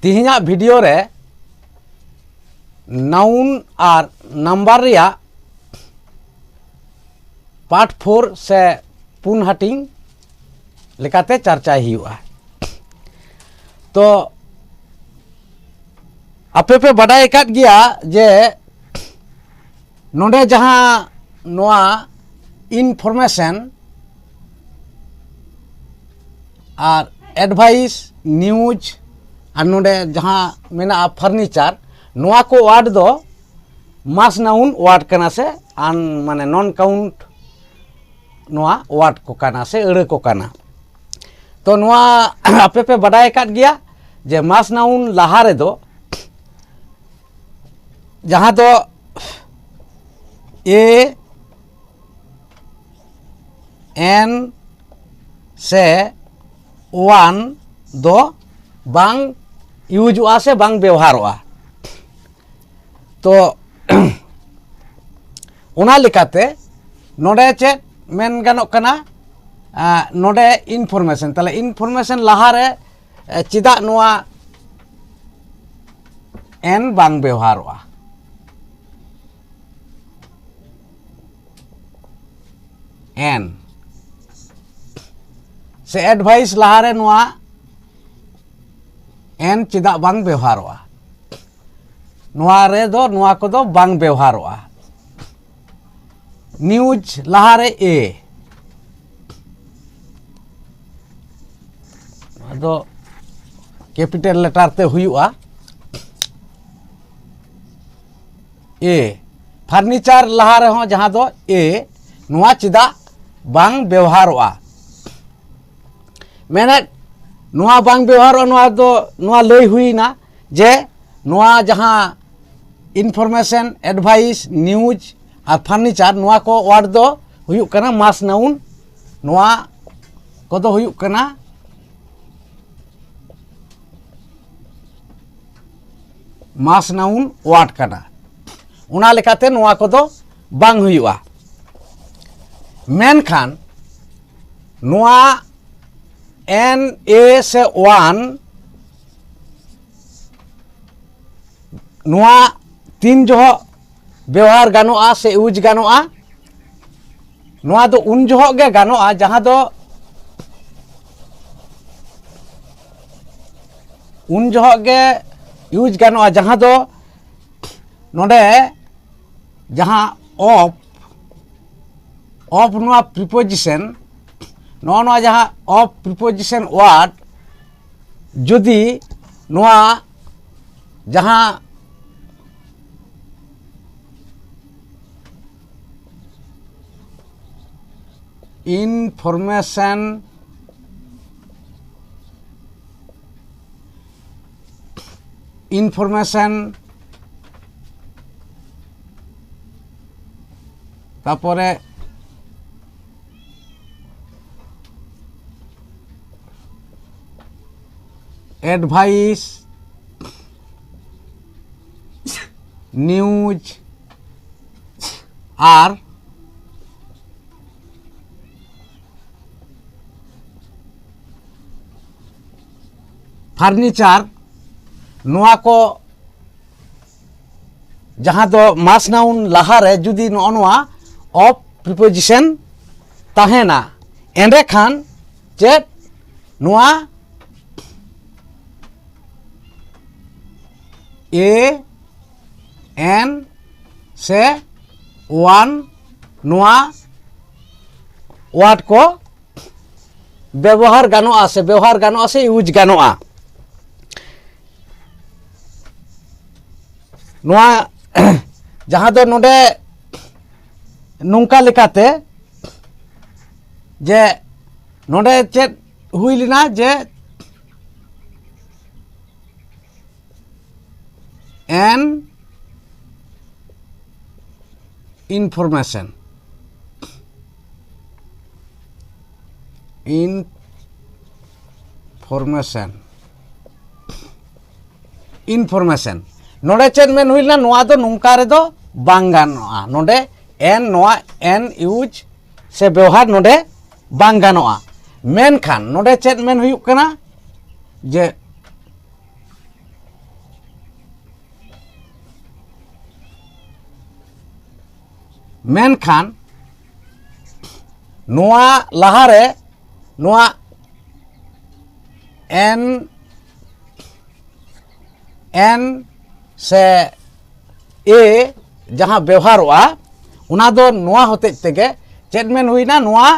तिहिना video रे noun और number रिया part 4 से पुन हाटिंग लेकाते चर्चाई हुआ। तो आपे पे बड़ा एकात गया जे नोडे जहां नोआ इनफॉर्मेशन और एडवाइस न्यूज और नोडे जहां मेना फर्नीचर नोआ को वार्ड दो मास नाउन वार्ड कना से आन माने नॉन काउंट नोआ वार्ड को कना से अड़े को कना। तो नोआ आपे पे बड़ा एकात गया जे मास नाउन लहा रे दो जहां दो ए एन से वन दो बांग यूज से बांग व्यवहार। तो उना लिकाते नोडे चे मेन गानोक कना नोडे इनफॉर्मेशन ताले इनफॉर्मेशन लहा रे चिदा नोआ एन बांग व्यवहार एन से एडवाइस लहा रे नोआ एन चिदा बांग व्यवहार नोआ रे दो नोआ को दो बांग व्यवहार। न्यूज लहा रे ए दो कैपिटल लेटर ते हुआ ए। फर्नीचर लहा रे हो जहां दो ए नोआ चिदा बांग व्यवहार मेने नोआ बांग व्यवहार नोआ दो नोआ लई हुई ना जे नोआ जहां इनफॉर्मेशन एडवाइस न्यूज और फर्नीचर नोआ को वार्ड दो हुयुक कना मास नाउन नोआ को दो हुयुक कना मास नाउन वार्ड कना। उना लेकाते नोआ को दो बांग हुयुआ। मेनखान नोआ एन ए से वन नोआ तीन जो व्यवहार गानोआ से यूज गानोआ नोआ दो उन जो गे गानोआ जहां दो उन जो गे यूज गानोआ जहां दो नोडे जहां ऑफ नोआ प्रिपोजिशन नोआ जहां ऑफ प्रिपोजिशन वर्ड जुदी नोआ जहां इनफॉर्मेशन तापरे एडवाइस न्यूज और फर्नीचर नोआ को जहां दो मास नाउन लहा रे जुदी नोआ ऑफ प्रिपोजिशन ताहेना एंडे खान चेत नोआ ए एन से वन नोआ वार्ड को व्यवहार गानोआ से यूज गानोआ। नोआ जहां दो नोडे नौका लेकाते जे नोडे चेत हुई लेना जे एन इनफॉर्मेशन नोडे चेत मेन हुई लेना नोआ दो नौका रे दो बांग गानोआ नोडे एन नोआ एन यूज से व्यवहार नोडे बांग गानोआ। मेनखान नोडे चेत मेन हुई कना जे मेनखान नोआ लहारे नोआ एन से ए जहाँ व्यवहारोआ उना दो नोआ होते तेगे चेत मेन हुईना नोआ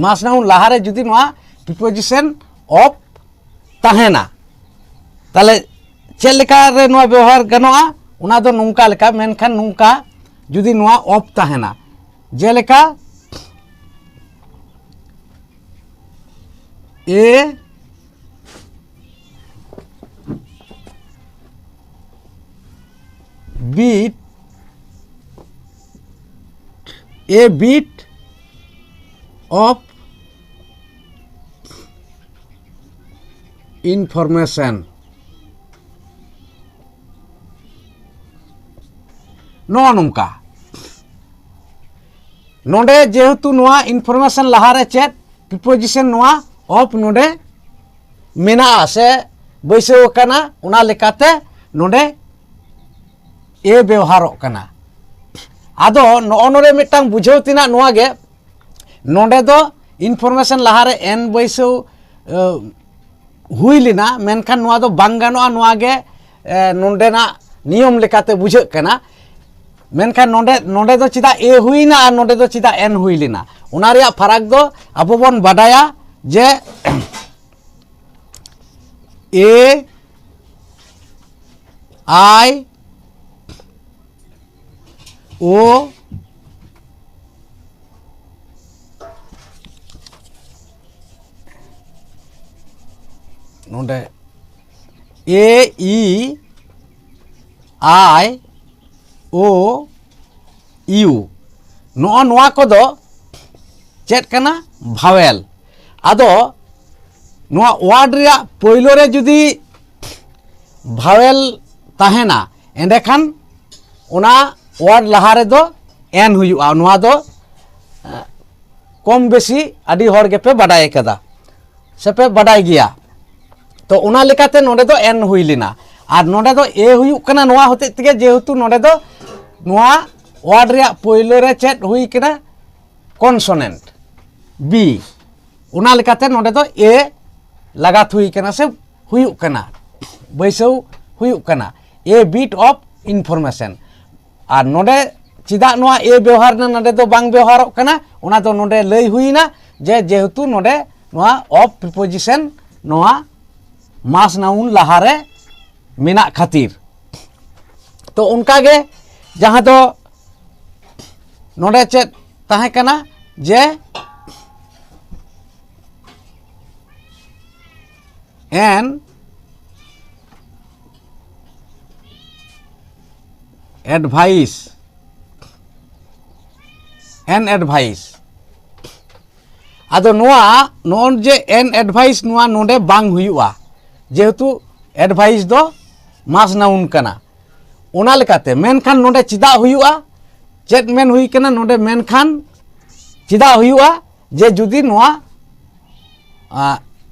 मास नाउन लहारे जुदी नोआ प्रिपोजिशन ऑफ ताहेना ताले चेत लेका रे नोआ व्यवहार गनोआ उना दो नुंका लेका मेनखान नुंका जुदी नोआ ऑफ ताहेना जेलेका ए bit of information नोआ नुंका नोडे जेहेतु नोआ इनफॉर्मेशन लहारे चेत प्रिपोजिशन नोआ ऑफ नोडे मेना से बैसव कना उना लेकाते नोडे ए व्यवहारों कना आदो नोरे मिटांग बुझाव तिना नोआ गे नोडे दो इनफॉर्मेशन लहारे एन बैसव हुई लेना मेनखान नोआ दो बांग गानोआ नोआ गे नोडेना नियम लेकाते बुझाग कना मेनखान नोडे नोडे दो चिदा ए हुईना और नोडे दो चिदा एन हुई लेना उना रिया फराक दो अबो बन बाडाया जे ए आई ओ नोडे ए ई आई ओ यू नोआ नोआ को दो चेत कना भावेल आदो नोआ वार्ड रिया पोइलो रे जुदी भावेल ताहेना एंडेखान उना वार्ड लहारे दो एन हुयुआ नोआ दो कम बेसी आदि हर गेपे बाडाय कदा सेपे बाडाय गिया तो उना लेकाते नोडे दो एन हुई लेना और नोडे दो ए हुयुक कना नोआ होते तेगे जेहेतु नोडे दो नोआ वार्ड रिया पोइलो रे चेत हुई कना कॉन्सोनेंट बी उना लेकाते नोडे दो ए लगात हुई कना से हुयुक कना बैसव हुयुक कना ए बिट ऑफ इनफॉर्मेशन और नोडे चिदा नोआ ए व्यवहार ना नोडे दो बांग व्यवहारों कना उना दो नोडे लई हुईना जे जेहेतु नोडे नोआ ऑफ प्रिपोजिशन नोआ मास नाउन लहारे मेना खातिर तो उनका गे जहाँ दो नोडे चेत ताहे कना जे एन एडवाइस आदो नोआ नोन जे एन एडवाइस नोआ नोडे बांग हुयुआ जेहेतु एडवाइस दो मास नाउन कना उना लेकाते मेनखान नोडे चिदा हुयुआ चेत मेन हुई कना नोडे मेनखान चिदा हुयुआ जे जुदी नोआ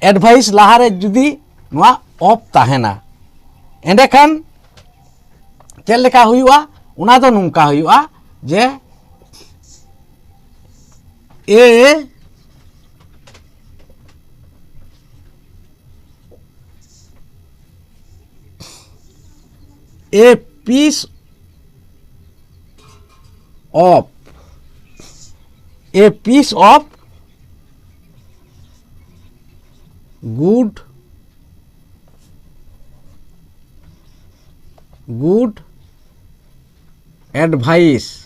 एडवाइस लहारे जुदी नोआ ऑफ ताहेना एंडेखान चेत लेका हुयुआ उना दो नुंका हुयुआ जे ए piece of good advice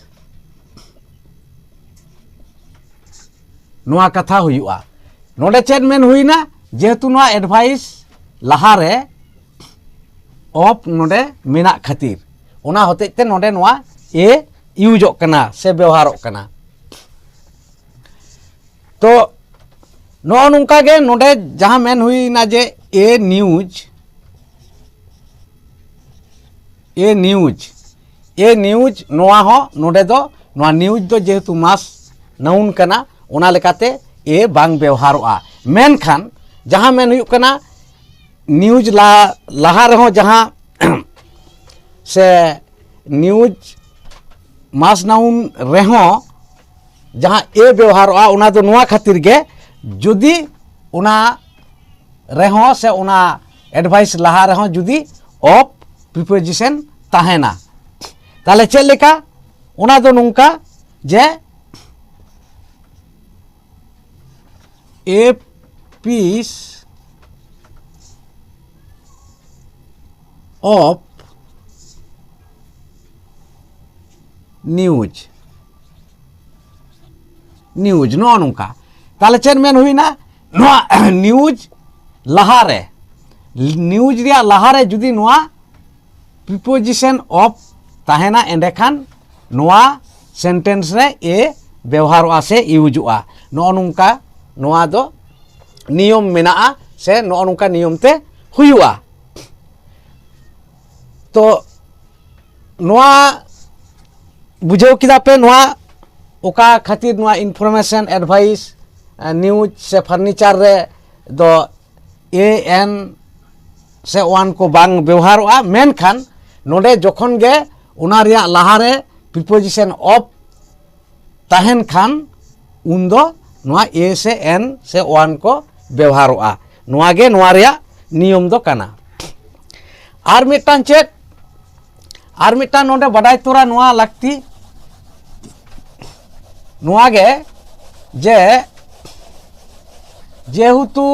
नोआ कथा हुयुआ नोडे चेत मेन हुईना जेहेतु नोआ एडवाइस लहारे ऑफ नोडे मेना खातिर उना होते ते नोडे नोआ ए यूजोग कना से व्यवहारों कना तो नो नुंका गे नोडे जहाँ मेन हुई ना जे ए न्यूज नोआ हो नोडे दो नोआ न्यूज दो जेहेतु मास नाउन कना उना लेकाते ए बांग व्यवहारोआ मेनखान जहाँ मेन हुई कना न्यूज लहा रहो जहाँ से न्यूज मास नाउन रेहो जहाँ ए व्यवहारों उना दो नुआ खातिर गे जुदी उना रेहो से उना एडवाइस लहा रेहो जुदी ऑफ प्रिपोजिशन ताहेना ताले चेक लेका उना दो नुंका जे a piece of news news नो नुंका ताले चेन मेन हुई ना नुआ न्यूज लहारे न्यूज रिया लहारे जुदी नुआ प्रिपोजिशन ऑफ ताहेना एंडेखान नुआ सेंटेंस रे ए व्यवहारों से यूजुआ नो नुंका नुआ दो नियम मेना से नो नुंका नियम ते हुआ तो नुआ बुझाव किदा पे नुआ ओका खातिर नुआ इनफॉरमेशन एडवाइस न्यूज से फर्नीचर रे दो ए एन से वन को बांग व्यवहारों मेनखान नोडे जोखन गे उना रिया लहारे प्रिपोजिशन ऑफ ताहेन खान उन दो नुआ ए से एन से वन को व्यवहारों नुआ गे नुआ रिया नियम दो काना आर मिटान चेक आर मिटान नोडे बडाई तोरा नुआ लगती नुआ गे जे जेहेतु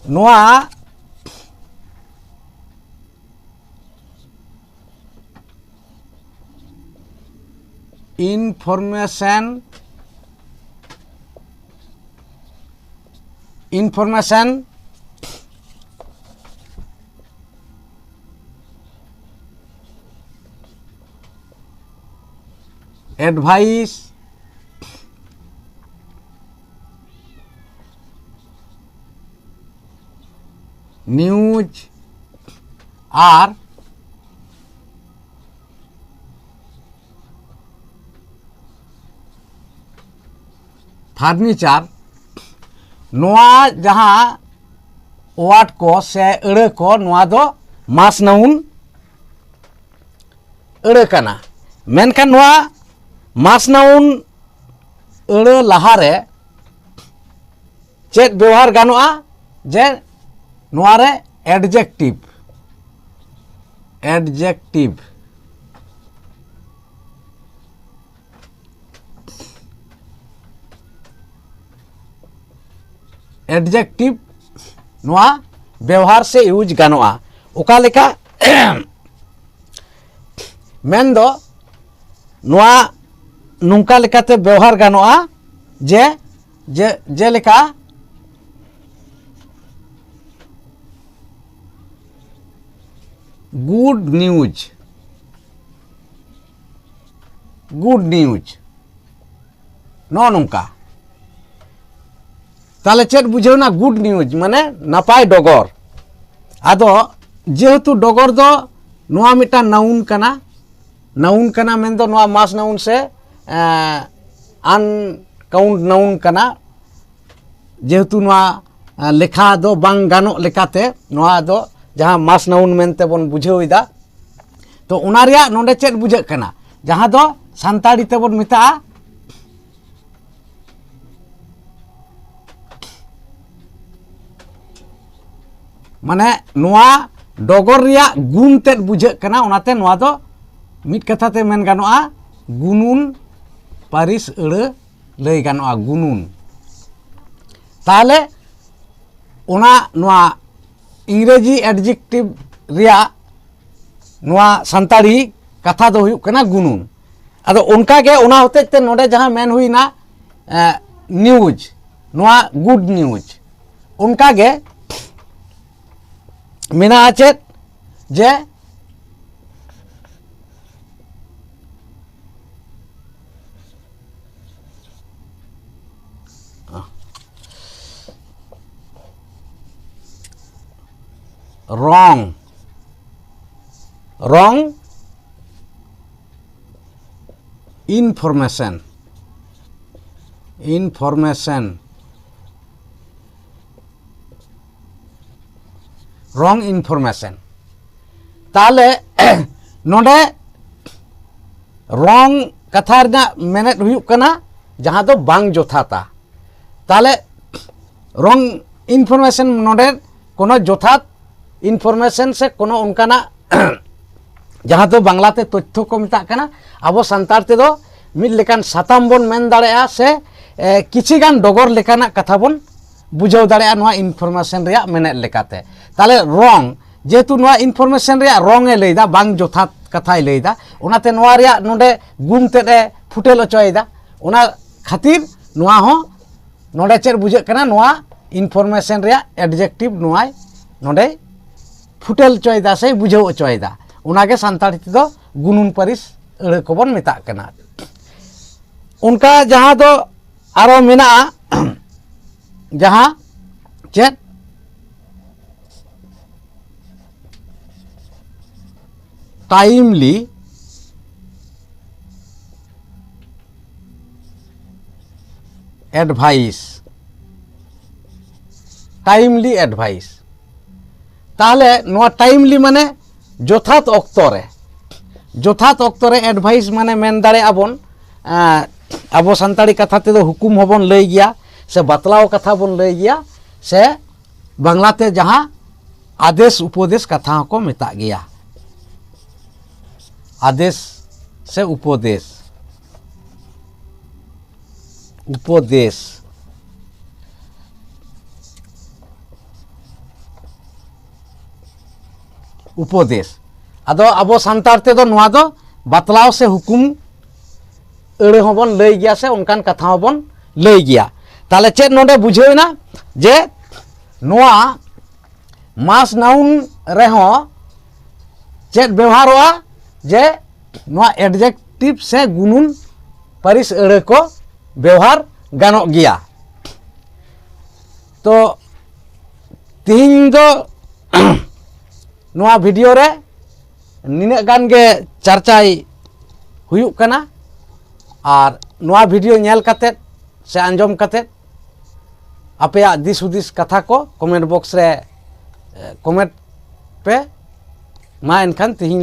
नुआ इनफॉरमेशन एडवाइस न्यूज आर फर्नीचर नोआ जहाँ वाट को से अड़े को नोआ दो मास नाउन अड़े कना मेनखान नोआ मास नाउन अड़े लहारे चेक व्यवहार गानोआ जे नोआ रे एडजेक्टिव एडजेक्टिव नोआ व्यवहार से यूज गानोआ ओका लेका मेन दो नोआ नुंका लेकाते व्यवहार गानोआ जे जे जे लेका गुड न्यूज नो नुंका ताले चेक बुझेव ना गुड न्यूज माने नापाय डगर आदो जेहेतु डगर दो नोआ मिटा नाउन कना मेन दो नोआ मास नाउन से अनकाउंट नाउन कना जेहेतु नोआ लेखा दो बांग गानो लेकाते नोआ दो जहाँ मास नाउन मेनते बन बुझेव इदा तो उना रिया नोंडे चेक बुझे कना जहाँ दो सान्ताड़ी ते बन मिता माने नोआ डगर रिया गुण तेद बुझे कना उनाते नोआ दो मिट कथा ते मेन गानोआ गुनुन पारिस अड़े लय गानोआ गुनुन ताले उना नोआ इंग्रेजी एडजेक्टिव रिया नोआ सान्ताड़ी कथा दो हुयुक कना गुनुन अदो उनका गे उना होते ते नोडे जहाँ मेन हुई ना न्यूज नोआ गुड न्यूज उनका गे मेना चेत जे wrong information wrong information ताले नोडे रॉन्ग कथा मेनेट हुयुक कना जहां दो बांग जोथाता ताले रॉन्ग इनफॉरमेशन नोडे कोनो जोथात इनफॉरमेशन से कोनो उनकाना जहां दो बांग्लाते तथ्य को मिता कना अब सानतार ते दो मिड लेकान साताम बन मेन दाड़ेया से किछि गान डगर लेकाना कथा बन बुझाव दाड़ेया नोआ इनफॉरमेशन रेया मेनेट लेकाते ताले रॉन्ग जेतु नोआ इनफॉरमेशन रेया रॉन्ग ए लैदा बांग जोथात कथाय लैदा ओनाते नोआ रेया नोडे गुण तेड ए फुटेल अचोयदा ओना खातिर नोआ हो नोडे चेर बुझे कना नोआ इनफॉरमेशन रेया एडजेक्टिव नोआ नोडे फुटेल चोयदा से बुझाव अचोयदा उनागे सानताड़ी तेदो गुनुन परिस अड़े को बन मेता कना उनका जहां दो आरो मेना जहां चेत टाइमली एडवाइस ताहले नोआ टाइमली माने जोथात ऑक्टोरे एडवाइस माने मेन दाड़े आबन अब सानताड़ी कथा ते दो हुकुम होबन लई गया से बतलाव कथा बन लई गया से बांग्लाते जहां आदेश उपदेश कथा को मेता गया आदेश से उपदेश आदो अब सानतार ते दो नोआ दो बतलाव से हुकुम अड़े होबन लई गया से उनकान कथा होबन लई गया ताले चेत नोडे बुझेना जे नोआ मास नाउन रेहो चेत व्यवहार होआ जे नोआ एडजेक्टिव से गुनुन परिस अड़े को व्यवहार गानो गया तो तीन दो नोआ वीडियो रे निने गान गे चर्चाई हुयुक कना और नोआ वीडियो नेल काते से आंजम काते आपे दिस हुदिस कथा को कमेंट बॉक्स रे कमेंट पे मा एनखान तिहिं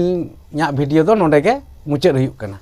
वीडियो दो नोडे गे मुचाद हुयुक कना।